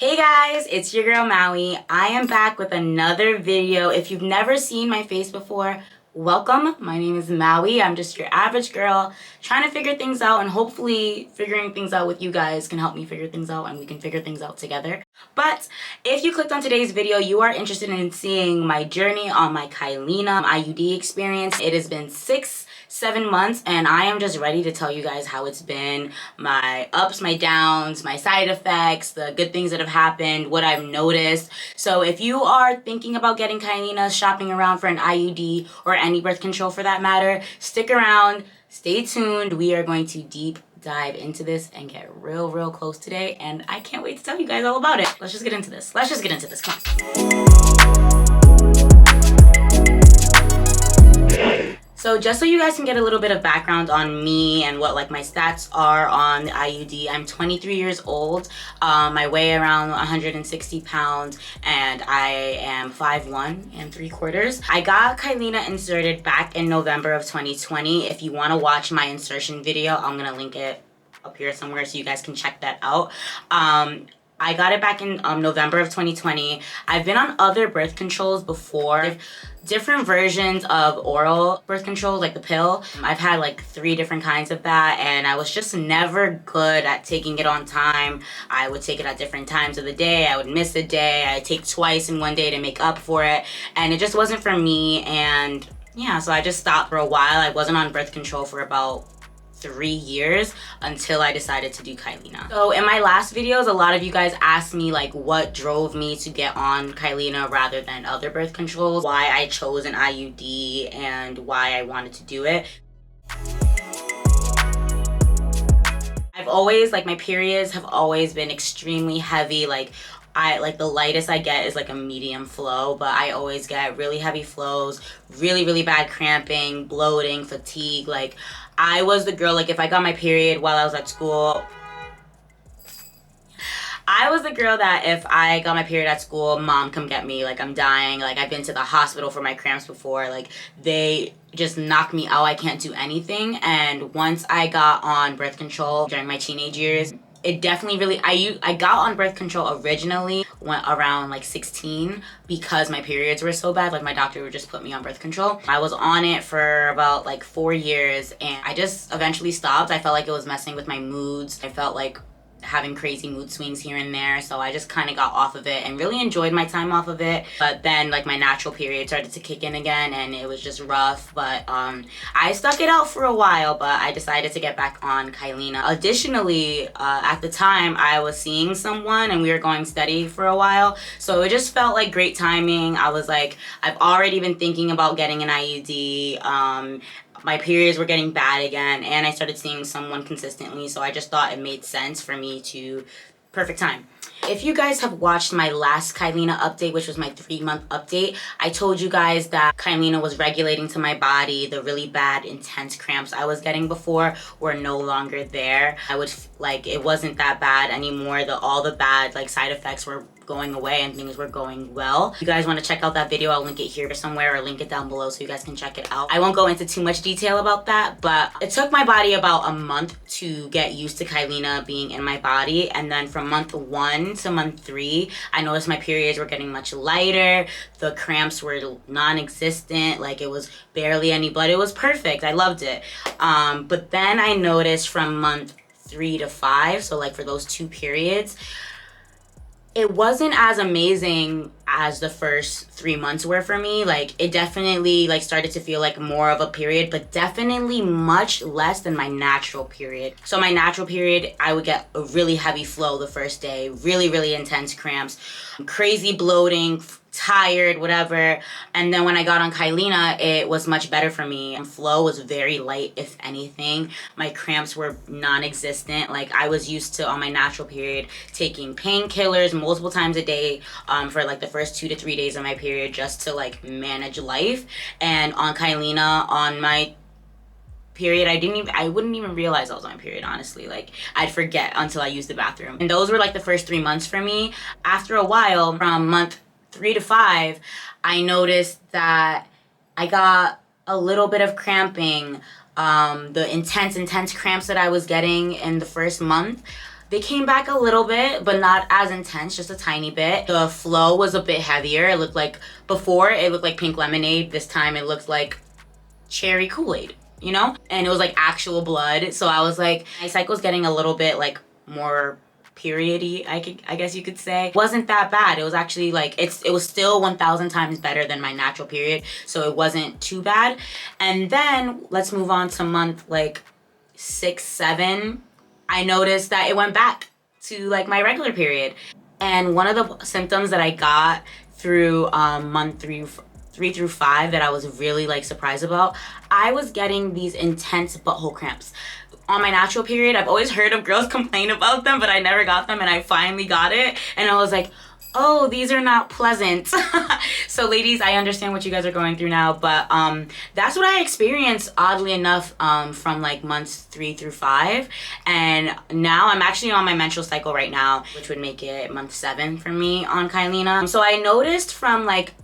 Hey guys, it's your girl Mawie. I am back with another video. If you've never seen my face before, welcome. My name is Mawie. I'm just your average girl trying to figure things out, and hopefully figuring things out with you guys can help me figure things out and we can figure things out together. But if you clicked on today's video, you are interested in seeing my journey on my Kyleena IUD experience. It has been 6-7 months and I am just ready to tell you guys how it's been, my ups, my downs, my side effects, the good things that have happened, what I've noticed. So if you are thinking about getting Kyleena, shopping around for an IUD or any birth control for that matter, stick around, stay tuned. We are going to deep dive into this and get real close today, and I can't wait to tell you guys all about it. Let's just get into this. Come on. So just so you guys can get a little bit of background on me and what like my stats are on the IUD, I'm 23 years old. I weigh around 160 pounds and I am 5'1" 3/4. I got Kyleena inserted back in November of 2020. If you want to watch my insertion video, I'm going to link it up here somewhere so you guys can check that out. I got it back in November of 2020. I've been on other birth controls before, different versions of oral birth control, like the pill. I've had like 3 different kinds of that, and I was just never good at taking it on time. I would take it at different times of the day. I would miss a day. I'd take twice in one day to make up for it, and it just wasn't for me. And yeah, so I just stopped for a while. I wasn't on birth control for about 3 years until I decided to do Kyleena. So in my last videos, a lot of you guys asked me like what drove me to get on Kyleena rather than other birth controls, why I chose an IUD and why I wanted to do it. I've always, like, my periods have always been extremely heavy. Like the lightest I get is like a medium flow, but I always get really heavy flows, really bad cramping, bloating, fatigue. Like, I was the girl, like, if I got my period while I was at school, I was the girl that if I got my period at school, mom, come get me, like, I'm dying. Like, I've been to the hospital for my cramps before. Like, they just knocked me out. I can't do anything. And once I got on birth control during my teenage years, it definitely really, I got on birth control originally when around like 16 because my periods were so bad. Like, my doctor would just put me on birth control. I was on it for about like 4 years and I just eventually stopped. I felt like it was messing with my moods. I felt like having crazy mood swings here and there, so I just kind of got off of it and really enjoyed my time off of it. But then like my natural period started to kick in again and it was just rough, but I stuck it out for a while, but I decided to get back on Kyleena. Additionally, at the time I was seeing someone and we were going steady for a while, so it just felt like great timing. I was like, I've already been thinking about getting an IUD. My periods were getting bad again and I started seeing someone consistently, so I just thought it made sense for me to, perfect time. If you guys have watched my last Kyleena update, which was my 3-month update, I told you guys that Kyleena was regulating to my body. The really bad, intense cramps I was getting before were no longer there. I would, like, it wasn't that bad anymore. All the bad, like, side effects were going away and things were going well. If you guys want to check out that video, I'll link it here somewhere or link it down below so you guys can check it out. I won't go into too much detail about that, but it took my body about a month to get used to Kyleena being in my body, and then from month 1 to month 3, I noticed my periods were getting much lighter. The cramps were non-existent. Like, it was barely any blood. It was perfect. I loved it. But then I noticed from month 3 to 5, so like for those 2 periods, it wasn't as amazing as the first 3 months were for me. Like, it definitely like started to feel like more of a period, but definitely much less than my natural period. So my natural period, I would get a really heavy flow the first day, really intense cramps, crazy bloating, tired, whatever. And then when I got on Kyleena, it was much better for me. Flow was very light, if anything. My cramps were non-existent. Like, I was used to, on my natural period, taking painkillers multiple times a day for like the first 2 to 3 days of my period just to like manage life. And on Kyleena, on my period, I wouldn't even realize I was on my period, honestly. Like, I'd forget until I used the bathroom. And those were like the first 3 months for me. After a while, from month 3 to 5, I noticed that I got a little bit of cramping. The intense cramps that I was getting in the first month, They came back a little bit, but not as intense, just a tiny bit. The flow was a bit heavier. It looked like, before it looked like pink lemonade. This time it looked like cherry Kool-Aid, you know? And it was like actual blood. So I was like, my cycle's getting a little bit like more periody, I guess you could say. Wasn't that bad. It was actually like, it was still 1,000 times better than my natural period. So it wasn't too bad. And then let's move on to month like 6, 7. I noticed that it went back to like my regular period. And one of the symptoms that I got through month 3 through 5 that I was really like surprised about, I was getting these intense butthole cramps. On my natural period, I've always heard of girls complain about them, but I never got them, and I finally got it. And I was like, oh, these are not pleasant. So ladies, I understand what you guys are going through now, but that's what I experienced, oddly enough, from like months 3 through 5. And now I'm actually on my menstrual cycle right now, which would make it month 7 for me on Kyleena. So I noticed from like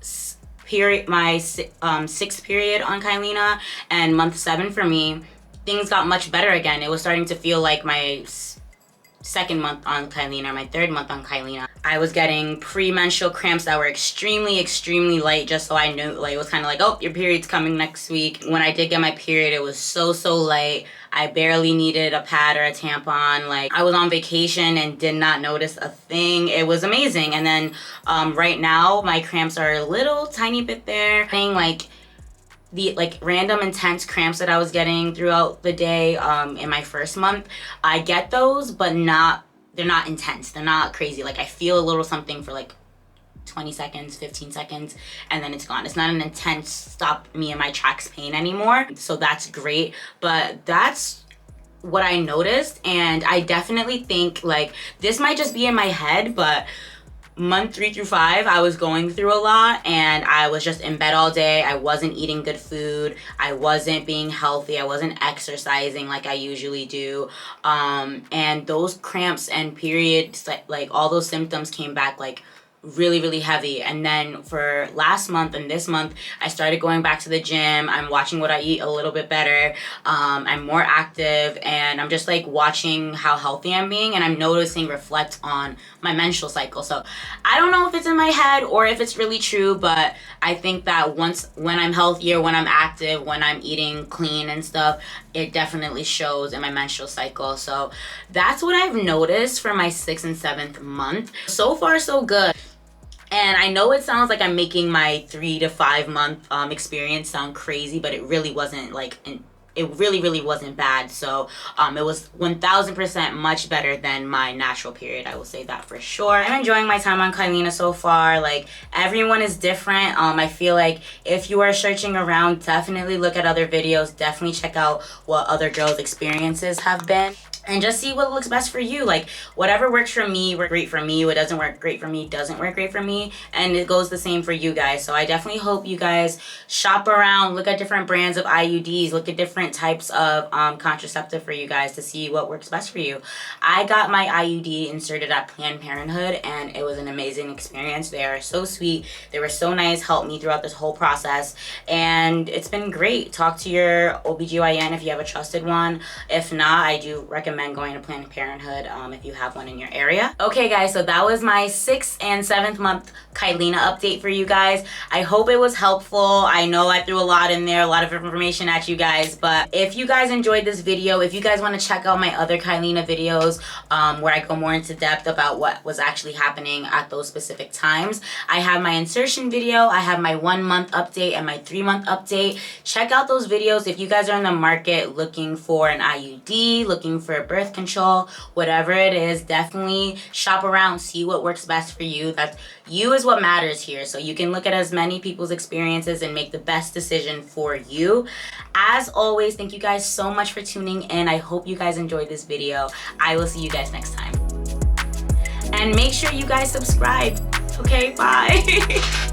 my 6th period on Kyleena and month 7 for me, things got much better again. It was starting to feel like my 2nd month on Kyleena, my 3rd month on Kyleena. I was getting pre-menstrual cramps that were extremely, extremely light, just so I knew, like, it was kind of like, oh, your period's coming next week. When I did get my period, it was so, so light. I barely needed a pad or a tampon. Like, I was on vacation and did not notice a thing. It was amazing. And then right now, my cramps are a little tiny bit there. Like, the like random intense cramps that I was getting throughout the day in my 1st month, I get those, but they're not intense. They're not crazy. Like, I feel a little something for like 20 seconds, 15 seconds, and then it's gone. It's not an intense stop me in my tracks pain anymore. So that's great. But that's what I noticed, and I definitely think like this might just be in my head, but month 3 through 5, I was going through a lot, and I was just in bed all day. I wasn't eating good food. I wasn't being healthy. I wasn't exercising like I usually do. And those cramps and periods, like all those symptoms came back like really, really heavy. And then for last month and this month, I started going back to the gym. I'm watching what I eat a little bit better. I'm more active, and I'm just like watching how healthy I'm being, and I'm noticing reflect on my menstrual cycle. So I don't know if it's in my head or if it's really true, but I think that when I'm healthier, when I'm active, when I'm eating clean and stuff, it definitely shows in my menstrual cycle. So that's what I've noticed for my 6th and 7th month. So far, so good. And I know it sounds like I'm making my 3 to 5 month experience sound crazy, but it really wasn't. Like, it really, really wasn't bad. So it was 1,000% much better than my natural period. I will say that for sure. I'm enjoying my time on Kyleena so far. Like, everyone is different. I feel like if you are searching around, definitely look at other videos. Definitely check out what other girls' experiences have been. And just see what looks best for you. Like, whatever works for me, works great for me. What doesn't work great for me, doesn't work great for me. And it goes the same for you guys. So I definitely hope you guys shop around, look at different brands of IUDs, look at different types of contraceptive for you guys to see what works best for you. I got my IUD inserted at Planned Parenthood, and it was an amazing experience. They are so sweet. They were so nice, helped me throughout this whole process. And it's been great. Talk to your OBGYN if you have a trusted one. If not, I do recommend going to Planned Parenthood if you have one in your area. Okay guys, so that was my 6th and 7th month Kyleena update for you guys. I hope it was helpful. I know I threw a lot in there, a lot of information at you guys, but if you guys enjoyed this video, if you guys want to check out my other Kyleena videos where I go more into depth about what was actually happening at those specific times, I have my insertion video, I have my 1 month update and my 3 month update. Check out those videos if you guys are in the market looking for an IUD, looking for birth control, whatever it is. Definitely shop around, see what works best for you. That's you is what matters here. So you can look at as many people's experiences and make the best decision for you. As always, thank you guys so much for tuning in. I hope you guys enjoyed this video. I will see you guys next time. And make sure you guys subscribe. Okay, bye.